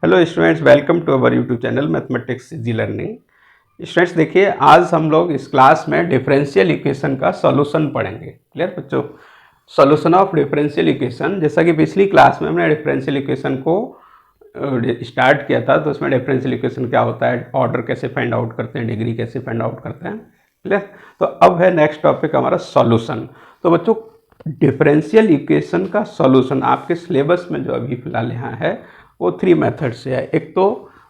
Hello students, welcome to our YouTube channel mathematics easy learning. Students देखिए, आज हम लोग इस क्लास में डिफरेंशियल इक्वेशन का सॉल्यूशन पढ़ेंगे। क्लियर बच्चों? Solution of differential equation. जैसा कि पिछली क्लास में हमने डिफरेंशियल इक्वेशन को स्टार्ट किया था, तो उसमें डिफरेंशियल इक्वेशन क्या होता है, ऑर्डर कैसे फाइंड आउट करते हैं, डिग्री कैसे फाइंड आउट करते हैं। क्लियर? तो अब है नेक्स्ट टॉपिक हमारा सॉल्यूशन। तो बच्चों, डिफरेंशियल इक्वेशन का सॉल्यूशन आपके सिलेबस में जो अभी फिलहाल यहाँ है वो 3 मेथड से है। एक तो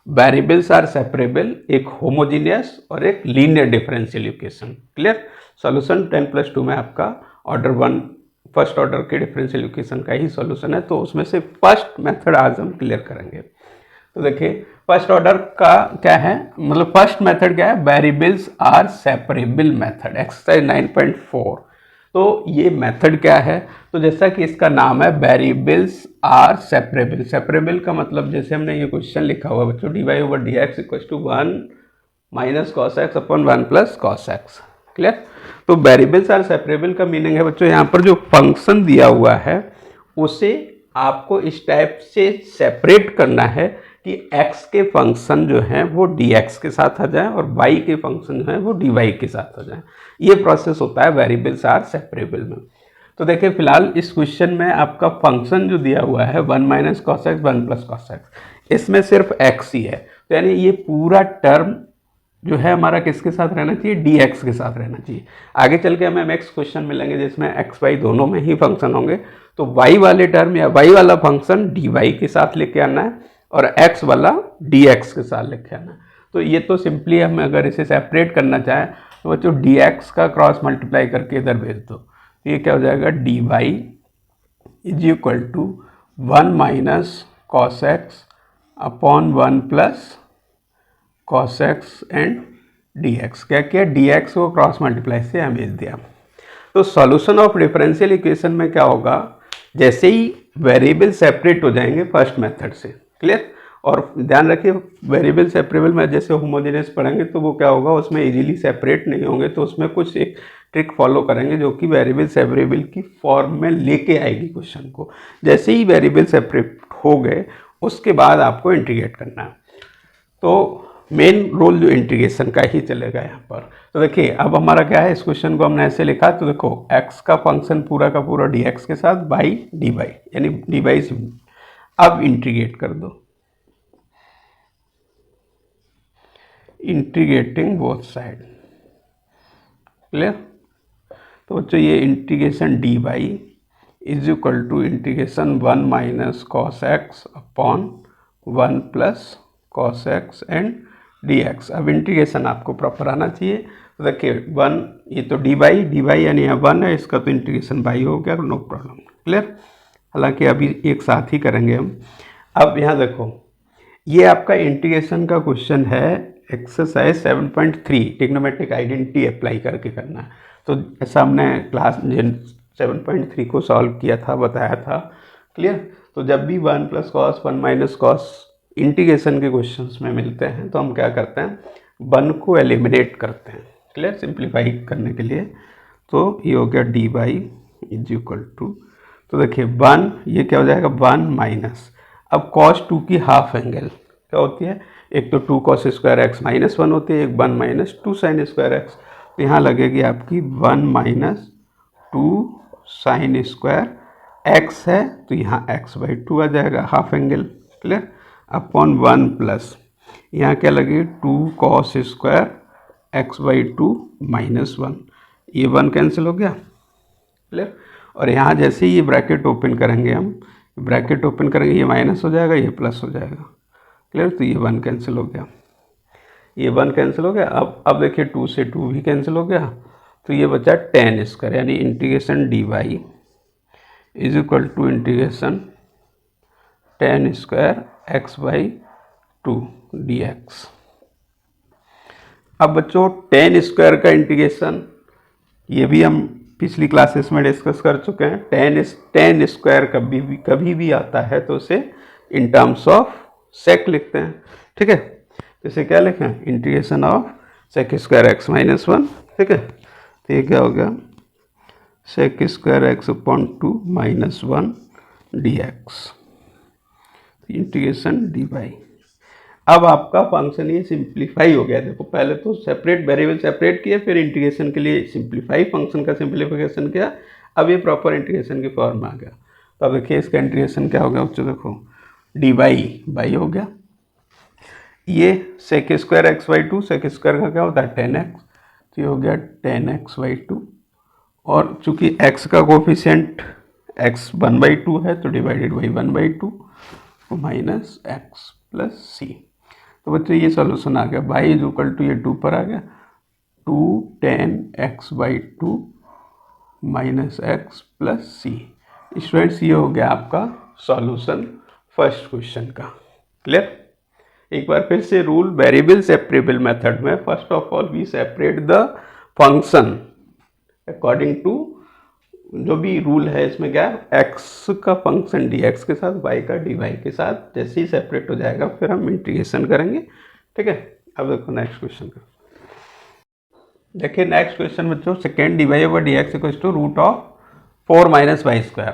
वेरिएबल्स आर सेपरेबल, एक होमोजीनियस और एक linear differential equation. Clear? Solution 10+2 में आपका ऑर्डर 1 फर्स्ट ऑर्डर के डिफरेंशियल इक्वेशन का ही सॉल्यूशन है, तो उसमें से फर्स्ट मेथड आज हम क्लियर करेंगे। तो देखिए, फर्स्ट ऑर्डर का क्या है, मतलब फर्स्ट मेथड क्या है, variables are separable method, exercise 9.4। तो ये मेथड क्या है, तो जैसा कि इसका नाम है वेरिएबल्स आर सेपरेबल। सेपरेबल का मतलब जैसे हमने ये क्वेश्चन लिखा हुआ बच्चों, dy/dx = 1 - cos x / 1 + cos x। Clear? तो वेरिएबल्स आर सेपरेबल का मीनिंग है बच्चों, यहाँ पर जो फंक्शन दिया हुआ है उसे आपको इस टाइप से सेपरेट करना है कि x के फंक्शन जो हैं वो dx के साथ आ जाए और y के फंक्शन जो हैं वो dy के साथ आ जाए। ये प्रोसेस होता है वेरिएबल्स आर सेपरेबल में। तो देखिए, फिलहाल इस क्वेश्चन में आपका फंक्शन जो दिया हुआ है 1 - cos x 1 + cos x, इसमें सिर्फ x ही है। तो यानी ये पूरा टर्म जो है हमारा किसके साथ रहना चाहिए, dx के साथ रहना चाहिए। आगे चल के हमें नेक्स्ट क्वेश्चन मिलेंगे जिसमें x y दोनों में ही फंक्शन होंगे, तो y वाले टर्म या y वाला फंक्शन dy के साथ लेके आना है और x वाला dx के साथ लेके आना है। तो ये तो सिंपली हम अगर इसे सेपरेट करना चाहें तो बच्चों dx का क्रॉस मल्टीप्लाई करके इधर भेज दो, तो ये क्या हो जाएगा, dy = 1 - cos x / 1 + cos x and dx। क्या किया, dx को क्रॉस मल्टीप्लाई से यहाँ भेज दिया। तो सॉल्यूशन ऑफ डिफरेंशियल इक्वेशन में क्या होगा, जैसे ही वेरिएबल सेपरेट हो जाएंगे फर्स्ट मेथड से। क्लियर? और ध्यान रखिए, वेरिएबल सेपरेबल में जैसे होमोजेनियस पढ़ेंगे तो वो क्या होगा, उसमें इजीली सेपरेट नहीं होंगे, तो उसमें कुछ एक ट्रिक फॉलो करेंगे जो कि वेरिएबल सेपरेबल की फॉर्म में लेके आएगी क्वेश्चन को। जैसे ही वेरिएबल सेपरेट हो गए उसके बाद आपको इंटीग्रेट करना है, तो मेन रोल जो इंटीग्रेशन का ही चलेगा यहाँ पर। तो देखिए, अब हमारा क्या है, इस क्वेश्चन को हमने ऐसे लिखा, तो देखो x का फंक्शन पूरा का पूरा dx के साथ बाई dy, यानी dy से अब इंटीग्रेट कर दो, इंटीग्रेटिंग बोथ साइड। क्लियर? तो बच्चों, ये integration dy = 1 - cos x / 1 + cos x and dx। अब इंटीग्रेशन आपको प्रॉपर आना चाहिए। तो देखिए 1, ये तो dy यानी 1 है, इसका तो इंटीग्रेशन बाई हो गया, नो प्रॉब्लम। क्लियर? हालांकि अभी एक साथ ही करेंगे हम। अब यहाँ देखो, ये आपका इंटीग्रेशन का क्वेश्चन है, एक्सरसाइज 7.3, ट्रिग्नोमेट्रिक आइडेंटिटी अप्लाई करके करना है। तो ऐसा हमने क्लास 7.3 को सॉल्व किया था, बताया था। क्लियर? तो जब भी 1 + cos 1 - cos इंटीग्रेशन के क्वेश्चंस में मिलते हैं तो हम क्या करते हैं, 1 को एलिमिनेट करते हैं। क्लियर? सिंप्लीफाई करने के लिए। तो ये हो गया dy = तो देखिए 1, ये क्या हो जाएगा, 1 माइनस, अब cos 2 की हाफ एंगल क्या होती है, एक तो 2 cos² x - 1 होती है, एक 1 - 2 sin² x। तो यहाँ लगेगी आपकी 1 - 2 sin² x है, तो यहाँ x/2 आ जाएगा half angle. Clear? Upon 1 plus यहाँ क्या लगेगी, 2 cos² x/2 - 1, ये 1 कैंसिल हो गया। क्लियर? और यहाँ जैसे ही ये ब्रैकेट ओपन करेंगे, हम ब्रैकेट ओपन करेंगे, ये माइनस हो जाएगा, ये प्लस हो जाएगा। क्लियर? तो ये 1 कैंसिल हो गया, ये 1 कैंसिल हो गया। अब देखिए 2 से 2 भी कैंसिल हो गया, तो ये बचा tan², यानी integration dy = integration tan² x/2 dx। अब बच्चों, tan² का इंटीग्रेशन ये भी हम पिछली क्लासेस में डिस्कस कर चुके हैं। tan² कभी भी आता है तो उसे इन टर्म्स ऑफ sec लिखते हैं। ठीक है? तो इसे क्या लिखें, इंटीग्रेशन ऑफ sec² x - 1। ठीक है? तो ये क्या हो गया, sec² x/2 - 1 dx। Integration D by. अब आपका फंक्शन ये सिंप्लीफाई हो गया। देखो पहले तो सेपरेट वेरिएबल सेपरेट किए, फिर इंटीग्रेशन के लिए सिंप्लीफाई, फंक्शन का सिंप्लीफिकेशन किया, अब ये प्रॉपर इंटीग्रेशन की फॉर्म में आ गया। तो अब देखिए इसका इंटीग्रेशन क्या हो गया बच्चों, देखो डी बाई हो गया, ये sec square x by two, sec square का क्या होता है 10x, तो ये हो गया 10x/2, और चूंकि x का कोफिशिएंट x 1/2 है तो divided by 1/2 minus x plus c. तो बच्चों ये सॉल्यूशन आ गया, y इज इक्वल टू ये 2 पर आ गया 2 10x/2 minus x plus c. Students ये हो गया आपका सॉल्यूशन फर्स्ट क्वेश्चन का। क्लियर? एक बार फिर से रूल वेरिएबल सेपरेबल मेथड में first of all we separate the function according to जो भी रूल है इसमें क्या है, एक्स का फंक्शन dx के साथ, y का dy के साथ, जैसे ही सेपरेट हो जाएगा फिर हम इंटीग्रेशन करेंगे। ठीक है, अब देखो नेक्स्ट क्वेश्चन का। देखिए नेक्स्ट क्वेश्चन बच्चों, second dy/dx equals to root of 4 minus y square.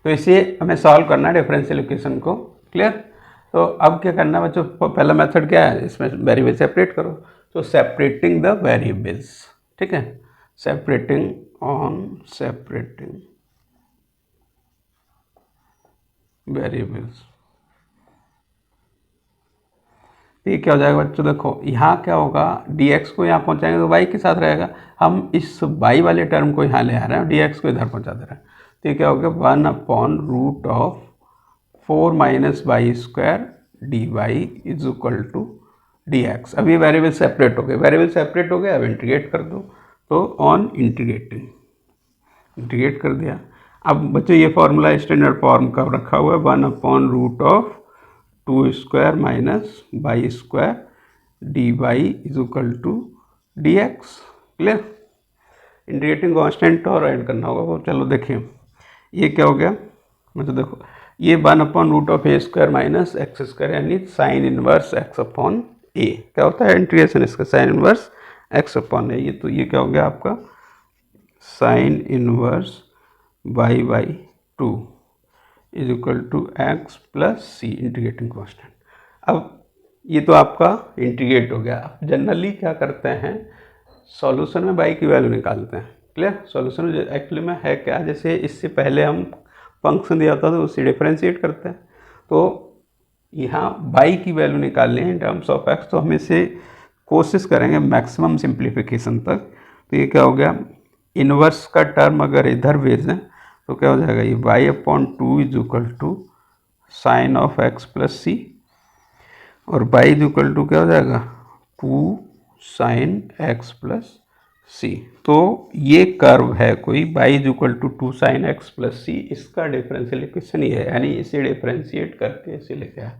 तो इसे हमें सॉल्व करना है डिफरेंशियल इक्वेशन को। क्लियर? तो अब क्या करना है बच्चों, पहला मेथड क्या है, इसमें वेरिएबल सेपरेट करो, तो सेपरेटिंग द वेरिएबल्स। ठीक है, सेपरेटिंग वेरिएबल्स। ये क्या हो जाएगा बच्चों, देखो यहाँ क्या होगा, dx को यहाँ पहुँचाएंगे तो y के साथ रहेगा, हम इस y वाले टर्म को यहाँ ले आ रहे हैं, dx को इधर पहुँचा दे रहे हैं, तो ये क्या हो गया 1/रूट of 4 minus y square d y is equal to dx। अब ये वेरिएबल सेपरेट हो गए, अब इंटीग्रेट कर दो, तो ऑन इंटीग्रेट कर दिया। अब बच्चों ये फॉर्मूला स्टैंडर्ड फॉर्म का रखा हुआ है 1/रूट of 2 square minus y square d y is equal to dx। Clear? Integrating constant और ऐड करना होगा वो। चलो देखिए ये क्या हो गया, मतलब देखो ये 1/रूट of a square minus x square, यानी sine inverse x upon a। क्या होता है इंटीग्रेशन इसका, sine inverse x upon a। ये तो ये क्या हो गया आपका sine inverse y/2 is equal to x plus c, integrating constant. अब ये तो आपका इंटीग्रेट हो गया। अब जनरली क्या करते हैं, सॉल्यूशन में y की वैल्यू निकालते हैं। क्लियर? सॉल्यूशन में एक्चुअली में है क्या, जैसे इससे पहले हम फंक्शन दिया होता तो उससे डिफरेंशिएट करते हैं, तो यहाँ y की वैल्यू निकालनी है इन टर्म्स ऑफ x, तो हम इसे कोशिश करेंगे मैक्सिमम सिंप्लीफिकेशन तक। तो ये क्या हो गया, इन्वर्स का टर्म अगर इधर भेजें तो क्या हो जाएगा, ये y/2 is equal to sine of x plus c, और y इज इक्वल टू क्या हो जाएगा 2 साइन x प्लस सी। तो ये कर्व है कोई y is equal to 2 sine x plus c, इसका डिफरेंशियल इक्वेशन ये है, यानी इसे डिफरेंशिएट करके इसे लेके आया।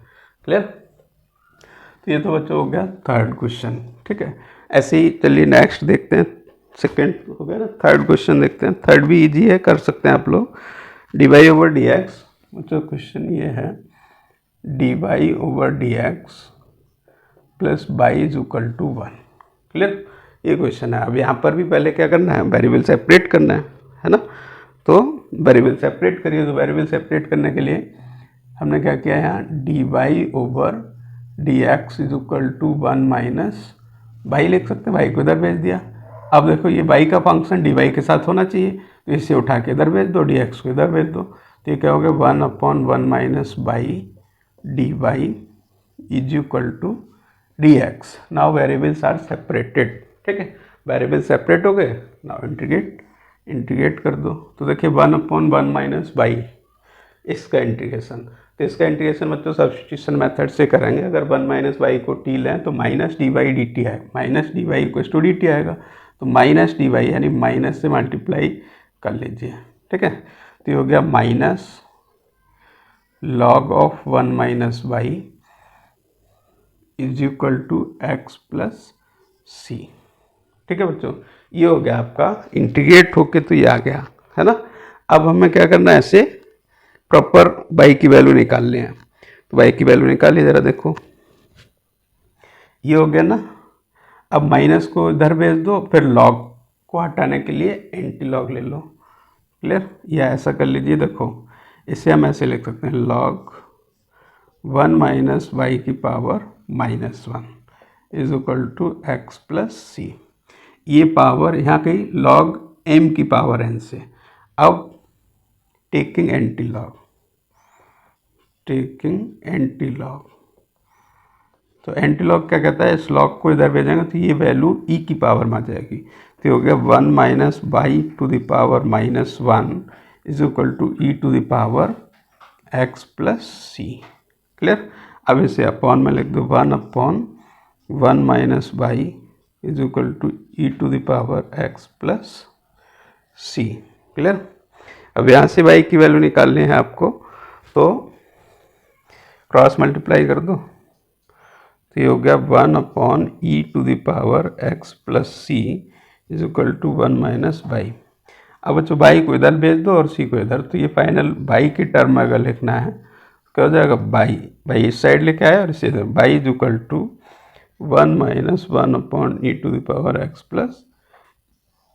क्लियर? तो ये तो बच्चों हो गया थर्ड क्वेश्चन। ठीक है, ऐसे ही चलिए नेक्स्ट देखते हैं, सेकेंड हो गया ना, थर्ड क्वेश्चन देखते हैं। थर्ड भी इजी है, कर सकते हैं आप लोग। dy/dx, मतलब क्वेश्चन ये है dy/dx plus y is equal to 1। Clear? ये क्वेश्चन है। अब यहाँ पर भी पहले क्या करना है, वेरिएबल सेपरेट करना है ना, तो वेरिएबल सेपरेट करिए। तो वेरिएबल सेपरेट करने के लिए हमने क्या किया, यहाँ dy/dx is equal to 1 minus y लिख सकते हैं, y को इधर भेज दिया। अब देखो ये y का फंक्शन dy के साथ होना चाहिए, तो इसे उठा के इधर भेज दो, dx को इधर भेज दो, तो ये क्या हो गया 1/1 minus y dy is equal to dx। Now variables are separated. ठीक है, वेरिएबल सेपरेट हो गए, नाउ इंटीग्रेट कर दो। तो देखिए 1/1 माइनस y, इसका इंटीग्रेशन, तो इसका इंटीग्रेशन बच्चों सब्स्टिट्यूशन मेथड से करेंगे। अगर 1 माइनस वाई को t लें तो माइनस dy dt है, minus dy equal to dt आएगा, तो माइनस dy यानी माइनस से मल्टीप्लाई कर लीजिए। ठीक है, तो ये हो गया माइनस log of 1 minus y is equal to x plus c. ठीक है बच्चों, ये हो गया आपका इंटीग्रेट होके, तो ये आ गया है ना। अब हमें क्या करना है, ऐसे प्रॉपर y की वैल्यू निकालनी है। तो y की वैल्यू निकालिए ज़रा, देखो ये हो गया ना। अब माइनस को इधर भेज दो, फिर लॉग को हटाने के लिए एंटी लॉग ले लो। क्लियर? या ऐसा कर लीजिए, देखो इसे हम ऐसे लिख सकते हैं लॉग 1 माइनस वाई की power -1 is equal to x plus c. ये पावर यहाँ की log m की पावर n से। अब टेकिंग एंटी लॉग, तो एंटी लॉग क्या कहता है, इस लॉग को इधर भेजेंगे तो ये वैल्यू e की पावर में आ जाएगी। तो ये हो गया 1 minus y to the power -1 is equal to e to the power x plus c. Clear. अब इसे अपॉन में लिख दो, 1/1 minus y is equal to e to the power x plus c. Clear. अब यहाँ से y की value निकालनी है आपको, तो क्रॉस मल्टीप्लाई कर दो, तो ये हो गया 1/e to the power x plus c is equal to 1 minus y. अब बच्चों y को इधर भेज दो और c को इधर, तो ये फाइनल y की टर्म में अगर लिखना है तो क्या हो जाएगा, y इस साइड लेके आया और इसे इधर, y is equal to 1 minus 1/e to the power x plus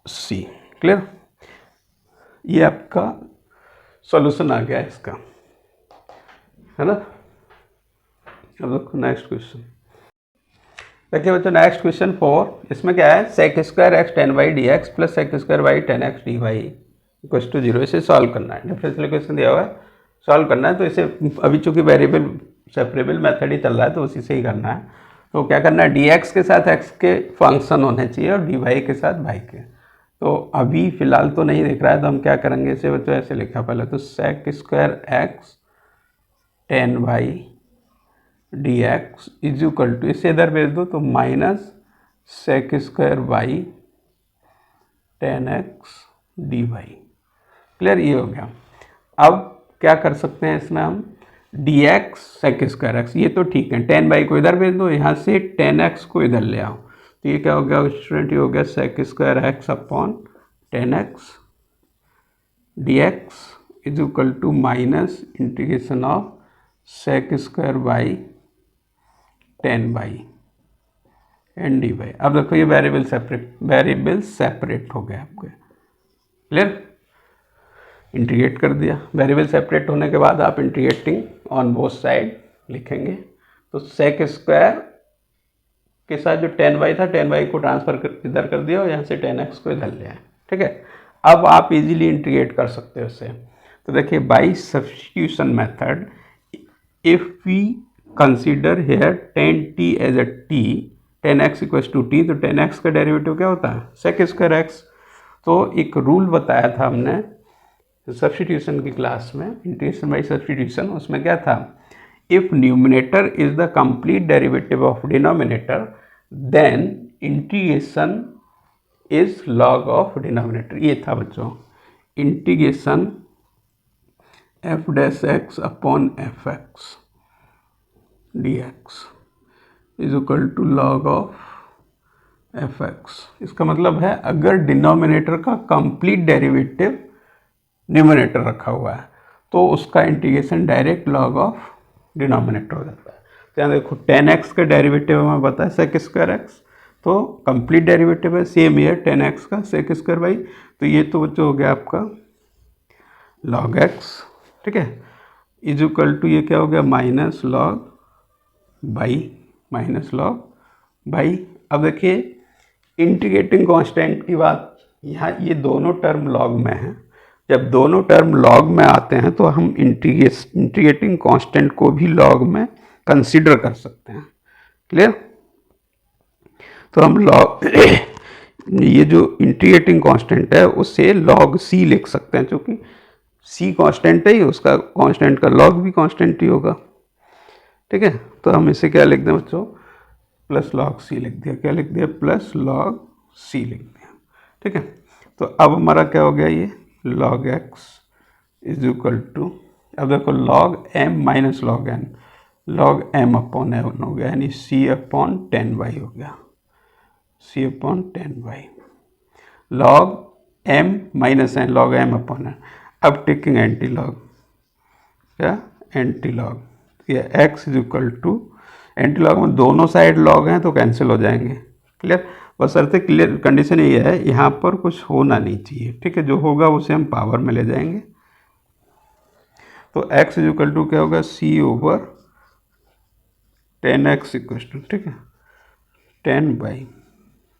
c. Clear. ये आपका सॉल्यूशन आ गया इसका, है ना। अब देखो नेक्स्ट क्वेश्चन। देखिए बच्चों नेक्स्ट क्वेश्चन 4, इसमें क्या है, sec square x 10y dx plus sec square y 10x dy equals to 0। इसे सॉल्व करना है, डिफरेंशियल इक्वेशन दिया हुआ है, सॉल्व करना है। तो इसे अभी चूंकि वेरिएबल सेपरेबल मेथड ही चल रहा है तो उसी से ही करना है। तो क्या करना है, dx के साथ x के फंक्शन होने चाहिए और dy के साथ y के। तो अभी फिलहाल तो नहीं दिख रहा है, तो हम क्या करेंगे, इसे बच्चों ऐसे लिखा पहले, तो sec square x 10y dx is equal to, इसे इधर भेज दो तो minus sec square y 10x dy। Clear, ये हो गया। अब क्या कर सकते हैं इसमें हम, dx सेक स्क्वायर एक्स, ये तो ठीक है, 10y को इधर भेज दो, यहाँ से 10x को इधर ले आओ, तो ये क्या हो गया स्टूडेंट, ये हो गया sec square x upon 10x dx is equal to minus integration of sec square y 10y and dy। अब देखो ये वेरिएबल सेपरेट हो गया आपके। क्लियर, इंटीग्रेट कर दिया। वेरिएबल सेपरेट होने के बाद आप इंटीग्रेटिंग ऑन बोथ साइड लिखेंगे, तो सेक स्क्वायर के साथ जो 10y था, 10y को ट्रांसफर इधर कर दिया और यहाँ से 10x को इधर ले आए। ठीक है, अब आप इजीली इंटीग्रेट कर सकते हो इससे। तो देखिए by substitution method, if we consider here 10t as a t, 10x equals to t, तो 10x का डेरिवेटिव क्या होता है, सेक स्क्वायर एक्स। तो एक रूल बताया था हमने सब्स्टिट्यूशन की क्लास में, इंटीग्रेशन बाई सब्स्टिट्यूशन, उसमें क्या था, if numerator is the complete derivative of denominator then integration is log of denominator. ये था बच्चों integration f dash x upon f x dx is equal to log of f x. इसका मतलब है अगर डिनोमिनेटर का कंप्लीट डेरिवेटिव न्यूमिनेटर रखा हुआ है तो उसका integration direct log of denominator हो जाता है। तो यहाँ देखो 10x का डेरिवेटिव हमें पता है सेक स्क्वायर एक्स, तो कंप्लीट डेरिवेटिव है, सेम ईयर 10x का सेक स्क्वायर वाई, तो ये तो बच्चों हो गया आपका लॉग एक्स। ठीक है, इज इक्वल टू ये क्या हो गया, माइनस लॉग बाई। अब देखिए इंटीग्रेटिंग कांस्टेंट की बात, यहाँ ये दोनों टर्म लॉग में हैं, जब दोनों टर्म लॉग में आते हैं तो हम इंटीग्रेटिंग कांस्टेंट को भी लॉग में कंसीडर कर सकते हैं। क्लियर, तो हम लॉग ये जो इंटीग्रेटिंग कांस्टेंट है उसे लॉग सी लिख सकते हैं, क्योंकि सी कांस्टेंट है, उसका कांस्टेंट का लॉग भी कांस्टेंट ही होगा। ठीक है, तो हम इसे क्या लिख दें बच्चों, प्लस लॉग सी लिख दिया। क्या लिख दिया, प्लस लॉग सी लिख दिया। ठीक है, तो अब हमारा क्या हो गया, ये log x is equal to, अब देखो log m minus log n, log m upon n हो गया, यानी सी अपॉन 10y हो गया, c upon 10y, log m minus n, log m upon n. अब टेकिंग एंटी लॉग, क्या anti log, ये x is equal to, anti log में दोनों साइड लॉग हैं तो कैंसिल हो जाएंगे। क्लियर, बस अर्थ क्लियर, कंडीशन ये है यहाँ पर कुछ होना नहीं चाहिए। ठीक है, जो होगा उसे हम पावर में ले जाएंगे। तो x इज इक्वल टू क्या होगा, c over 10x equal to, ठीक है, 10/,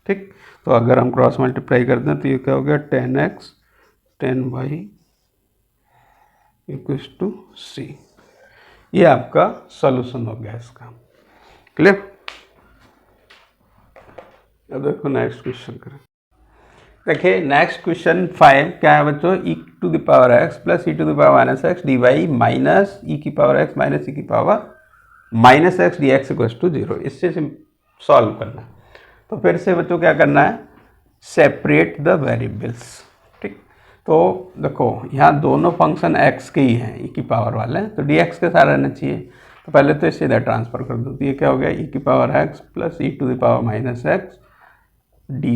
ठीक। तो अगर हम क्रॉस मल्टीप्लाई कर दें तो ये क्या हो गया, 10x 10/, इक्व टू c। ये आपका सॉल्यूशन हो गया इसका, क्लियर। अब देखो नेक्स्ट क्वेश्चन करें। देखिए नेक्स्ट क्वेश्चन 5 क्या है बच्चों, e⁻x plus e⁻−x dy minus e⁻x minus e⁻−x dx equal to 0। इससे सॉल्व करना है। तो फिर से बच्चों क्या करना है, सेपरेट द वेरिएबल्स, ठीक। तो देखो यहाँ दोनों फंक्शन x के ही हैं, e की पावर वाले हैं, तो dx के साथ रहना चाहिए। तो पहले तो इसे इधर ट्रांसफर कर दो, तो ये क्या हो गया, e⁻x plus e⁻−x dy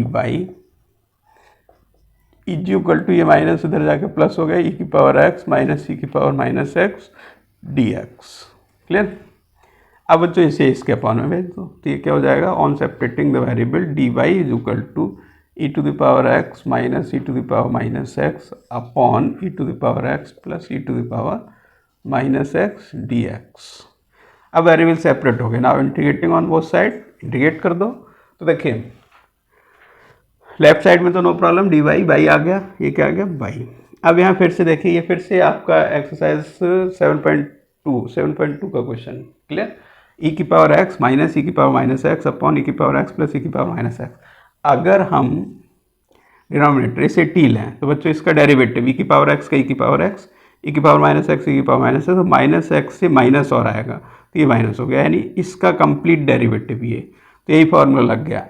is equal to, ये माइनस इधर जाके प्लस हो गया, e⁻x minus e⁻−x dx, clear. अब बच्चों इसे इसके अपॉन में भेज दो, तो ये क्या हो जाएगा, on separating the variable dy is equal to e⁻x minus e⁻−x upon e⁻x plus e⁻−x dx। अब वेरिएबल सेपरेट हो गए, now integrating on both side, integrate कर दो। तो देखिए लेफ्ट साइड में तो नो प्रॉब्लम, डी बाई आ गया, ये क्या आ गया, बाई। अब यहाँ फिर से देखिए, ये फिर से आपका एक्सरसाइज 7.2 का question, clear. e⁻x minus e⁻−x upon e⁻x plus e⁻−x। अगर हम डिनोमिनेटर इसे टी लें तो बच्चों इसका डेरिवेटिव e⁻x का e⁻x, e⁻−x e⁻−x, तो माइनस एक्स से माइनस और आएगा, तो ये माइनस हो गया, यानी इसका कंप्लीट डेरिवेटिव ये। तो यही फॉर्मूला लग गया,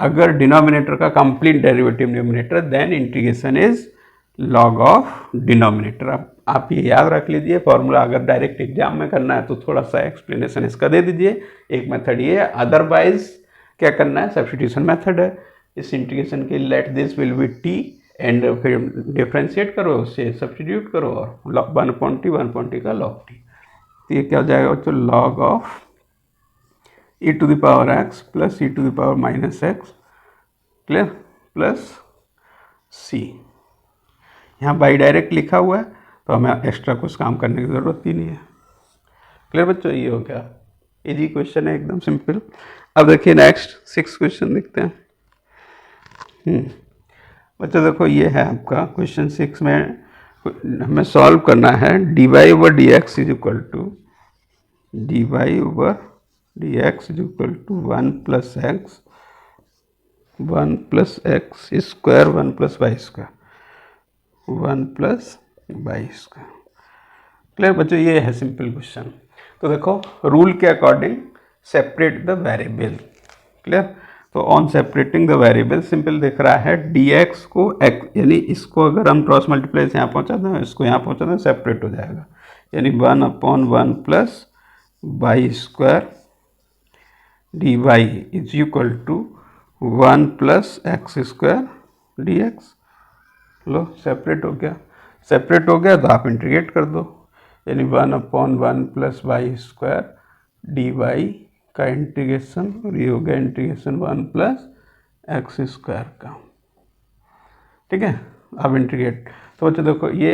अगर डिनोमिनेटर का complete derivative numerator, then integration is log of denominator. अब आप ये याद रख लीजिए फॉर्मूला, अगर डायरेक्ट एग्जाम में करना है तो थोड़ा सा एक्सप्लेनेशन इसका दे दीजिए, एक मेथड ये है। अदरवाइज क्या करना है, सब्स्टिट्यूशन मेथड है। इस इंटीग्रेशन के let this will be T and फिर डिफ्रेंशिएट करो, उससे सब्स्टिट्यूट करो और 1/t का लॉग टी। तो ये क्या हो जाएगा बच्चों, log of e⁻x plus e⁻−x, clear, plus c। यहाँ बाई डायरेक्ट लिखा हुआ है तो हमें एक्स्ट्रा कुछ काम करने की ज़रूरत ही नहीं है, क्लियर बच्चों। ये हो गया, इजी क्वेश्चन है, एकदम सिंपल। अब देखिए नेक्स्ट 6 क्वेश्चन देखते हैं। बच्चों देखो ये है आपका क्वेश्चन 6 में हमें सॉल्व करना है dy/dx is equal to dy/dx is equal to 1 plus x square 1 plus y square 1 plus y square, clear बच्चों। ये है सिंपल क्वेश्चन। तो देखो रूल के according separate the variable, clear. तो on separating the variable simple दिख रहा है, dx को x, यानी इसको अगर हम क्रॉस मल्टीप्लाई से यहाँ पहुँचा दें, इसको यहाँ पहुँचा दें, सेपरेट हो जाएगा, यानी 1/1 plus y square dy is equal to 1 plus x square dx। लो सेपरेट हो गया, सेपरेट हो गया तो आप इंटीग्रेट कर दो, यानी 1/1 प्लस y स्क्वायर dy का इंटीग्रेशन, और ये हो गया इंटीग्रेशन 1 प्लस x स्क्वायर का, ठीक है। अब इंटीग्रेट, तो बच्चों देखो ये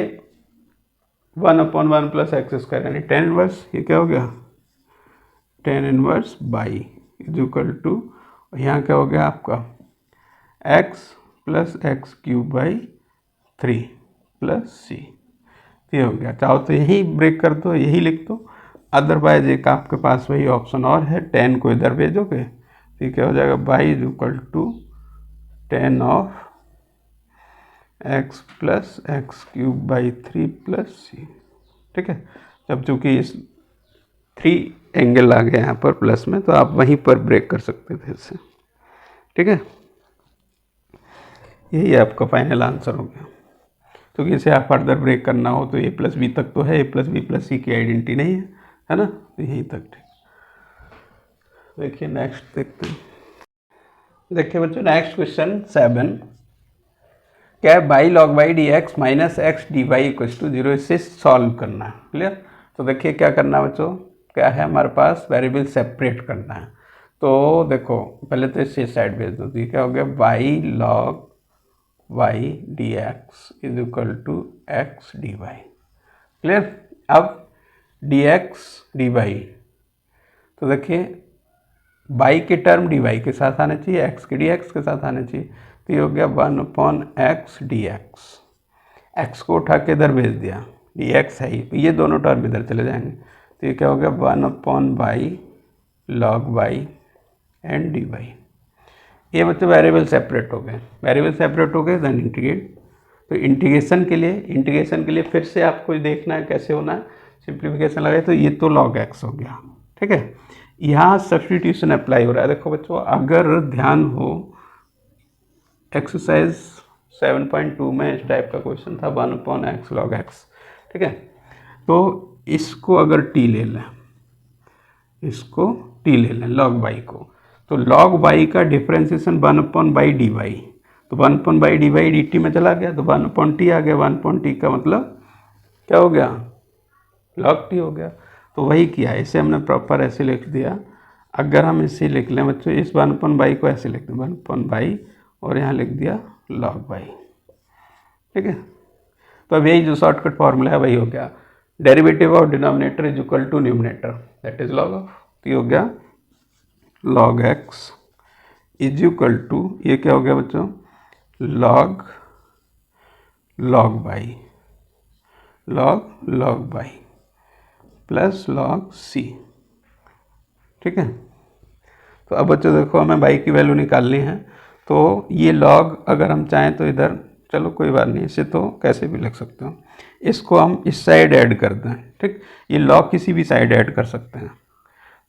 1/1 प्लस x स्क्वायर यानी 10 इनवर्स, ये क्या हो गया 10 inverse y is equal to, यहाँ क्या हो गया आपका x plus x³ 3 plus c, ये हो गया। चाहो तो यही ब्रेक कर दो, यही लिख दो, अदरवाइज एक आपके पास वही ऑप्शन और है, 10 को इधर भेजोगे तो क्या हो जाएगा, y is equal to 10 of x plus x³ plus c, ठीक है। जब चूँकि इस 3 एंगल आ गए यहाँ पर प्लस में, तो आप वहीं पर ब्रेक कर सकते थे इससे, ठीक है। यही आपका फाइनल आंसर हो गया। तो इसे आप फर्दर ब्रेक करना हो तो a+b तक तो है, a+b+c की आइडेंटिटी नहीं है ना, तो यहीं तक, ठीक। देखिए नेक्स्ट देखते हैं। देखिए बच्चों नेक्स्ट क्वेश्चन 7 क्या है, y log y dx minus x dy equal to 0, इससे सॉल्व करना है, क्लियर। तो देखिए क्या करना है बच्चों, क्या है हमारे पास, वेरिएबल सेपरेट करना है। तो देखो पहले तो इससे साइड भेज दो, तो ये क्या हो गया, y log y dx is equal to x dy, clear. अब dx dy, तो देखिए बाई के टर्म डी वाई के साथ आना चाहिए, एक्स के डी एक्स के साथ आना चाहिए। तो ये हो गया 1/x dx। एक्स को उठा के इधर भेज दिया, डी एक्स है ही, तो ये दोनों टर्म इधर चले जाएंगे। तो ये क्या हो गया 1/बाई log by and d y. ये मतलब वेरिएबल सेपरेट हो गए, वेरिएबल सेपरेट हो गए देन इंटीग्रेट। तो इंटीग्रेशन के लिए फिर से आपको देखना है कैसे होना है, सिंप्लीफिकेशन लगाए। तो ये तो log x हो गया, ठीक है। यहाँ सब्सटीट्यूशन अप्लाई हो रहा है। देखो बच्चों, अगर ध्यान हो एक्सरसाइज 7.2 में इस टाइप का क्वेश्चन था 1/x log x, ठीक है। तो इसको अगर t ले लें, इसको t ले लें log y को, तो log y का डिफ्रेंसिएशन 1/बाई डी वाई, तो 1/बाई डी वाई डी टी में चला गया, तो 1/t आ गया। 1/t का मतलब क्या हो गया log t हो गया। तो वही किया, इसे हमने प्रॉपर ऐसे लिख दिया। अगर हम इसे लिख लें बच्चों, इस 1/बाई को ऐसे लिख दें 1/बाई और यहाँ लिख दिया log y, ठीक है। तो अब यही जो शॉर्टकट फॉर्मूला है वही हो गया, derivative of denominator is equal to numerator that is log of. तो ये हो गया log x is equal to, ये क्या हो गया बच्चों log y log y plus log c, ठीक है। तो अब बच्चों देखो हमें y की वैल्यू निकालनी है। तो ये log अगर हम चाहें तो इधर, चलो कोई बात नहीं, इसे तो कैसे भी लिख सकते हो, इसको हम इस साइड ऐड कर दें, ठीक। ये log किसी भी साइड ऐड कर सकते हैं,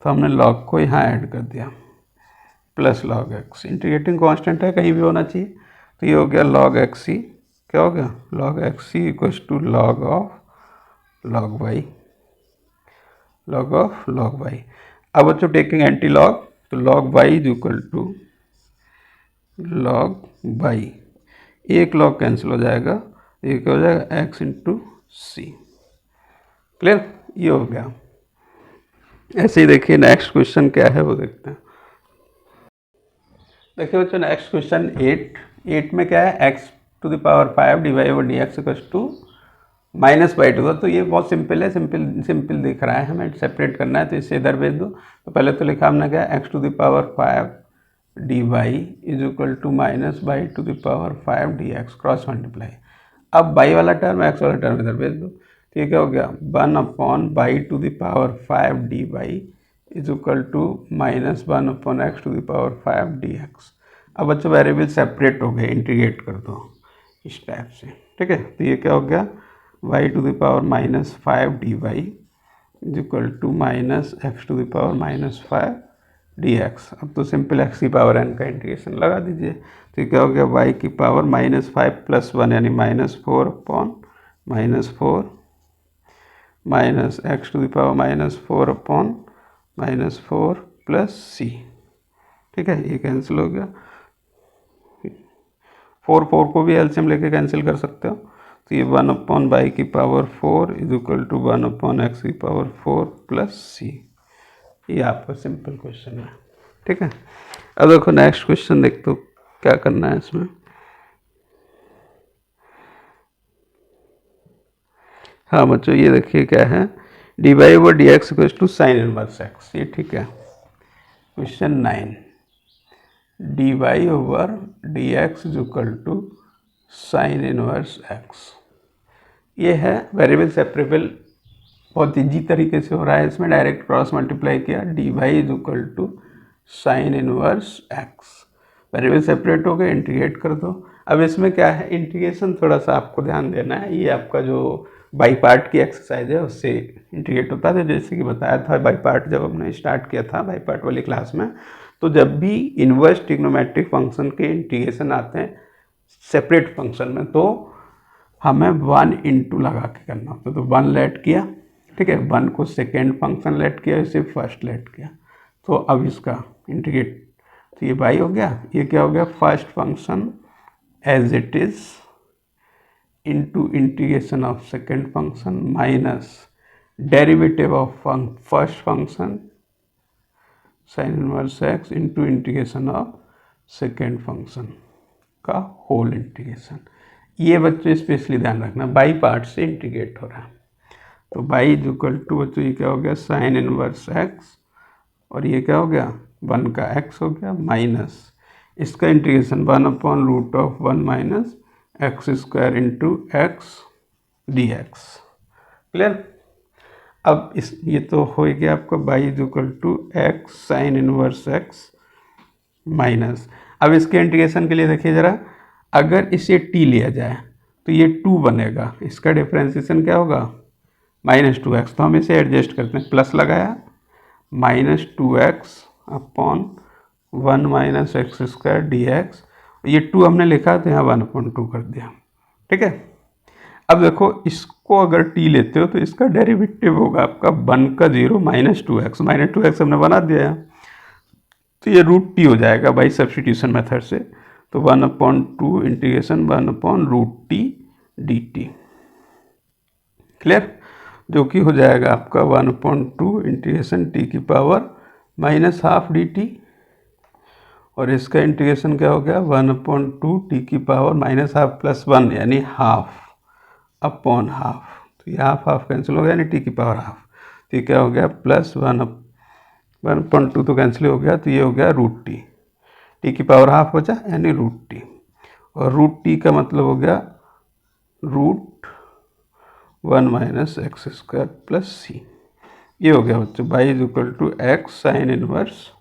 तो हमने log को यहाँ ऐड कर दिया plus log x। Integrating constant है, कहीं भी होना चाहिए। तो ये हो गया log x c, क्या हो गया log x c equals to log of log y, log of log y। अब बच्चों टेकिंग एंटी लॉग, तो log y is equal to log y, एक log कैंसिल हो जाएगा, ये क्या हो जाएगा x इंटू सी। क्लियर, ये हो गया। ऐसे ही देखिए नेक्स्ट क्वेश्चन क्या है वो देखते हैं। देखिए बच्चों नेक्स्ट क्वेश्चन 8 में क्या है, x to the power 5 divide over d x equals to -/2। तो ये बहुत सिंपल है, सिंपल दिख रहा है, हमें सेपरेट करना है, तो इसे इधर भेज दो। तो पहले तो लिखा हमने क्या, x to the power 5 d y is equal to -/2 to the power 5 d x, cross multiply. अब बाई वाला टर्म x वाला टर्म इधर भेज दो। तो ये क्या हो गया 1/बाई to the power 5 d y is equal to -1/x to the power 5 d x. अब बच्चों वेरिएबल सेपरेट हो गए, इंटीग्रेट कर दो इस टाइप से, ठीक है। तो ये क्या हो गया y to the power -5 d y is equal to -x to the power -5 d x. अब तो सिंपल x की पावर n का इंटीग्रेशन लगा दीजिए। तो ये क्या हो गया y की पावर -5 प्लस 1 यानी -4/-4 minus x to the power -4/-4 plus c, ठीक है। ये कैंसिल हो गया, 4 को भी एलसीएम लेके कैंसिल कर सकते हो। तो ये 1/बाई की power 4 is equal to 1/x की पावर 4 प्लस c। ये आपका सिंपल क्वेश्चन है, ठीक है। अब देखो नेक्स्ट क्वेश्चन देखते हो क्या करना है इसमें। हाँ बच्चों ये देखिए क्या है, d y over d x equals to sine inverse x, ये ठीक है। Question 9, d y over d x is equal to sine inverse x. ये है वेरिएबल सेपरेबल, बहुत ईजी तरीके से हो रहा है। इसमें डायरेक्ट क्रॉस मल्टीप्लाई किया, d y is equal to sine inverse x. Variable separate हो गए, इंटीग्रेट कर दो। अब इसमें क्या है, इंटीग्रेशन थोड़ा सा आपको ध्यान देना है। ये आपका जो बाई पार्ट की एक्सरसाइज है उससे इंटीग्रेट होता है। जैसे कि बताया था बाई पार्ट जब हमने स्टार्ट किया था बाई पार्ट वाली क्लास में, तो जब भी इन्वर्स ट्रिग्नोमेट्रिक फंक्शन के इंटीग्रेशन आते हैं सेपरेट फंक्शन में, तो हमें 1 इंटू लगा के करना होता है। तो 1 लेट किया, ठीक है, 1 को सेकेंड फंक्शन लेट किया, इसे फर्स्ट लेट किया। तो अब इसका इंटीग्रेट, तो ये बाई हो गया, ये क्या हो गया first function as it is into integration of second function minus derivative of first function sine inverse x into integration of second function का होल इंटीग्रेशन। ये बच्चों स्पेशली ध्यान रखना, बाई पार्ट से इंटीग्रेट हो रहा है। तो बाई इज इक्वल टू बच्चों ये क्या हो गया साइन इनवर्स एक्स और ये क्या हो गया 1 का x हो गया माइनस इसका integration 1/√1 minus x square into x d x. Clear. अब इस ये तो हो गया आपका y equal to x sine inverse x minus. अब इसके इंटीग्रेशन के लिए देखिए ज़रा, अगर इसे t लिया जाए तो ये 2 बनेगा, इसका डिफ्रेंसिएशन क्या होगा -2x। तो हम इसे एडजस्ट करते हैं, प्लस लगाया -2x upon 1 minus x square D x. ये 2 हमने लिखा तो यहाँ 1/2 कर दिया। ठीक है। अब देखो इसको अगर t लेते हो तो इसका डेरिवेटिव होगा आपका 1 का 0 -2x हमने बना दिया है, तो ये √t हो जाएगा बाई सब्स्टिट्यूशन मेथड से। तो 1/2 इंटीग्रेशन 1/√t dt। क्लियर। जो कि हो जाएगा आपका 1/2 इंटीग्रेशन t की पावर -12 dt, और इसका इंटीग्रेशन क्या हो गया 1/2 t की पावर -12 प्लस 1 यानी हाफ अपॉन हाफ। तो ये हाफ कैंसिल हो गया यानी t की पावर हाफ। तो ये क्या हो गया प्लस 1/2 तो कैंसिल हो गया, तो ये हो गया √t, t की पावर हाफ बचा यानी √t, और √t का मतलब हो गया √1 minus x square plus c। ये हो गया बच्चों y equal to x sine inverse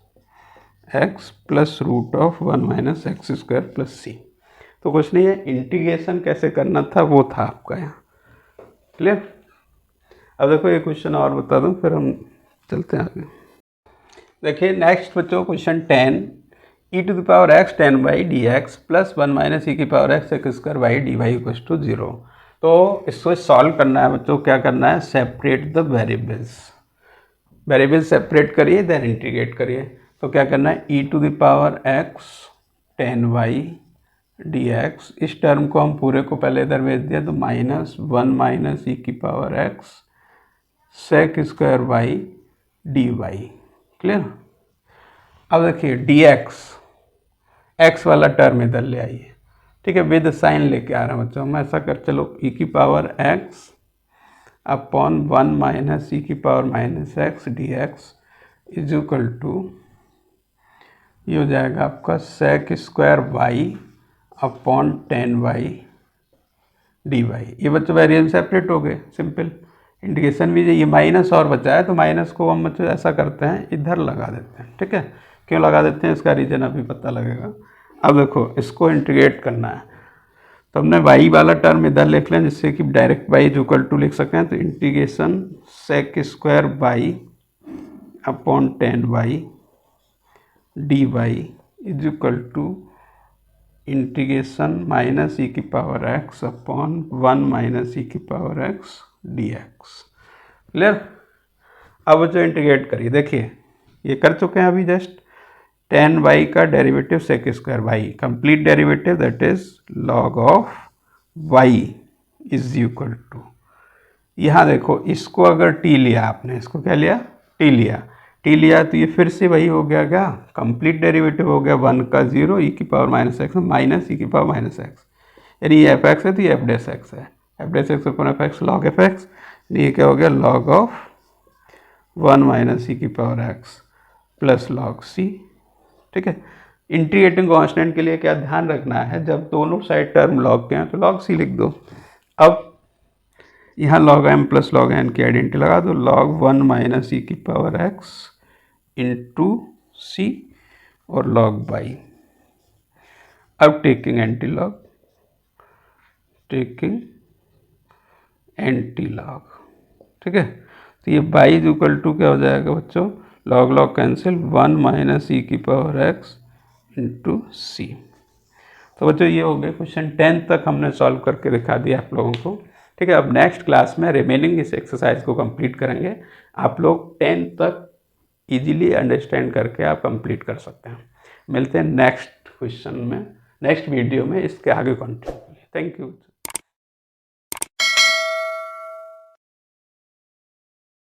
x plus √1 minus x square plus c। तो कुछ नहीं है, इंटीग्रेशन कैसे करना था वो था आपका यहाँ। क्लियर। अब देखो ये क्वेश्चन और बता दूं फिर हम चलते हैं आगे। देखिए नेक्स्ट बच्चों question 10, e⁻x 10y dx plus 1 minus e⁻x x square y dy equal to 0। तो इसको सॉल्व करना है बच्चों, क्या करना है सेपरेट द वेरिएबल्स सेपरेट करिए देन इंटीग्रेट करिए। तो क्या करना है e⁻x 10y dx, इस टर्म को हम पूरे को पहले इधर भेज दिया तो -1 minus e⁻x sec square y dy। Clear. अब देखिए dx x वाला टर्म इधर ले आइए। ठीक है, विद साइन लेके आ रहा हूँ बच्चों। हम ऐसा कर चलो e⁻x upon 1 minus e⁻x dx is equal to, ये हो जाएगा आपका sec square y upon 10y dy। ये बच्चों वेरिएबल सेपरेट हो गए, सिंपल। इंटीग्रेशन भी ये माइनस और बचा है तो माइनस को हम बच्चों ऐसा करते हैं इधर लगा देते हैं। ठीक है, क्यों लगा देते हैं इसका रीज़न अभी पता लगेगा। अब देखो इसको इंटीग्रेट करना है तो हमने y वाला टर्म इधर लिख लें जिससे कि डायरेक्ट y इक्वल टू लिख सकते हैं। तो integration sec square y upon 10y dy is equal to integration minus e⁻x upon 1 minus e⁻x dx। Clear. अब जो इंटीग्रेट करिए, देखिए ये कर चुके हैं अभी जस्ट। 10y का derivative sec square y complete derivative that is log of y is equal to, यहाँ देखो इसको अगर t लिया आपने, इसको क्या लिया t लिया तो ये फिर से वही हो गया, क्या कंप्लीट डेरिवेटिव हो गया 1 का 0 e⁻x माइनस e⁻x, यानी ये f(x) है तो ये f'(x) है, f'(x) upon f(x) log f(x), ये क्या हो गया log of 1 minus e⁻x plus log c। ठीक है। इंटीग्रेटिंग कांस्टेंट के लिए क्या ध्यान रखना है, जब दोनों साइड टर्म log के हैं तो log c लिख दो। अब यहाँ log m plus log n की आइडेंटिटी लगा दो, log 1 minus e⁻x into c और log y। अब टेकिंग एंटी लॉग। ठीक है, तो ये y इक्वल टू क्या हो जाएगा बच्चों, log cancel 1 minus e⁻x into c। तो बच्चों ये हो गए क्वेश्चन 10 तक हमने सॉल्व करके दिखा दिया आप लोगों को। ठीक है, अब नेक्स्ट क्लास में रिमेनिंग इस एक्सरसाइज को कंप्लीट करेंगे। आप लोग 10 तक इजीली अंडरस्टैंड करके आप कंप्लीट कर सकते हैं। मिलते हैं नेक्स्ट क्वेश्चन में, नेक्स्ट वीडियो में इसके आगे कंटिन्यू। Thank you.